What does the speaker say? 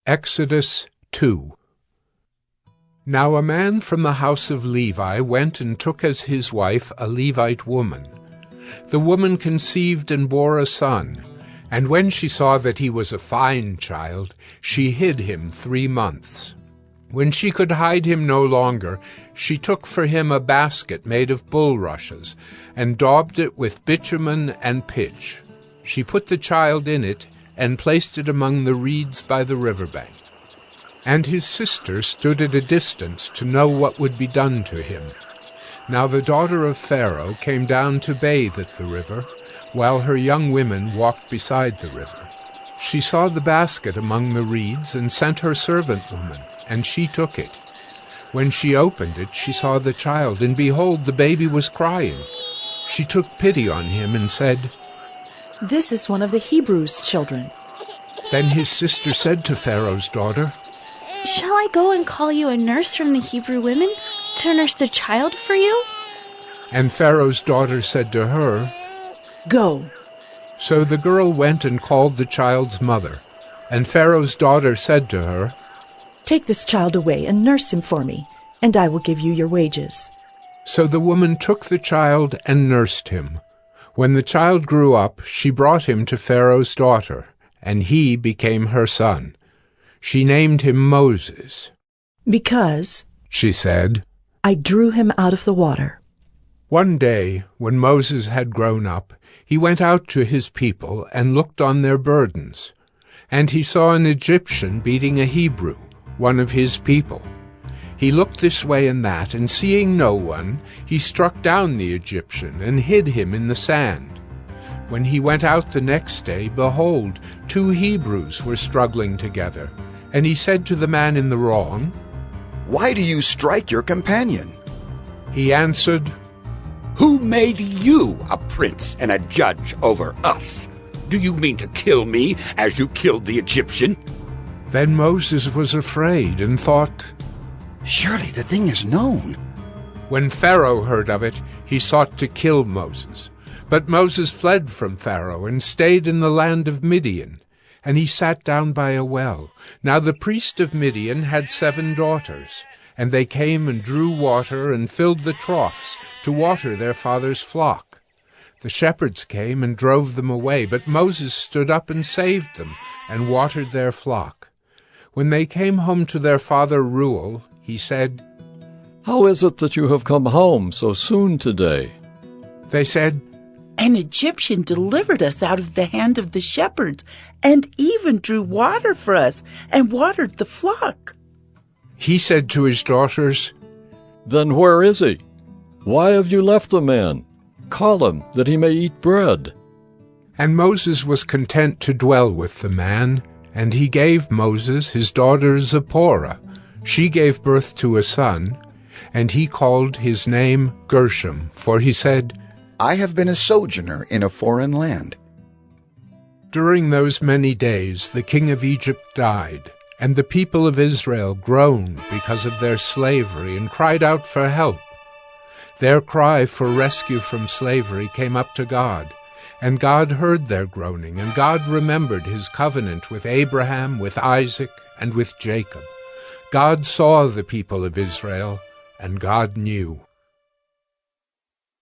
Exodus 2. Now a man from the house of Levi went and took as his wife a Levite woman. The woman conceived and bore a son, and when she saw that he was a fine child, she hid him 3 months. When she could hide him no longer, she took for him a basket made of bulrushes, and daubed it with bitumen and pitch. She put the child in it, and placed it among the reeds by the river bank. And his sister stood at a distance to know what would be done to him. Now the daughter of Pharaoh came down to bathe at the river, while her young women walked beside the river. She saw the basket among the reeds, and sent her servant woman, and she took it. When she opened it, she saw the child, and behold, the baby was crying. She took pity on him, and said, "This is one of the Hebrews' children." Then his sister said to Pharaoh's daughter, "Shall I go and call you a nurse from the Hebrew women to nurse the child for you?" And Pharaoh's daughter said to her, "Go." So the girl went and called the child's mother. And Pharaoh's daughter said to her, "Take this child away and nurse him for me, and I will give you your wages." So the woman took the child and nursed him. When the child grew up, she brought him to Pharaoh's daughter, and he became her son. She named him Moses. "Because," she said, "I drew him out of the water." One day, when Moses had grown up, he went out to his people and looked on their burdens. And he saw an Egyptian beating a Hebrew, one of his people. He looked this way and that, and seeing no one, he struck down the Egyptian and hid him in the sand. When he went out the next day, behold, 2 Hebrews were struggling together. And he said to the man in the wrong, "Why do you strike your companion?" He answered, "Who made you a prince and a judge over us? Do you mean to kill me as you killed the Egyptian?" Then Moses was afraid and thought, "Surely the thing is known." When Pharaoh heard of it, he sought to kill Moses. But Moses fled from Pharaoh and stayed in the land of Midian, and he sat down by a well. Now the priest of Midian had 7 daughters, and they came and drew water and filled the troughs to water their father's flock. The shepherds came and drove them away, but Moses stood up and saved them and watered their flock. When they came home to their father Reuel, he said, "How is it that you have come home so soon today?" They said, "An Egyptian delivered us out of the hand of the shepherds, and even drew water for us, and watered the flock." He said to his daughters, "Then where is he? Why have you left the man? Call him, that he may eat bread." And Moses was content to dwell with the man, and he gave Moses his daughter Zipporah. She gave birth to a son, and he called his name Gershom, for he said, "I have been a sojourner in a foreign land." During those many days the king of Egypt died, and the people of Israel groaned because of their slavery and cried out for help. Their cry for rescue from slavery came up to God, and God heard their groaning, and God remembered his covenant with Abraham, with Isaac, and with Jacob. God saw the people of Israel, and God knew.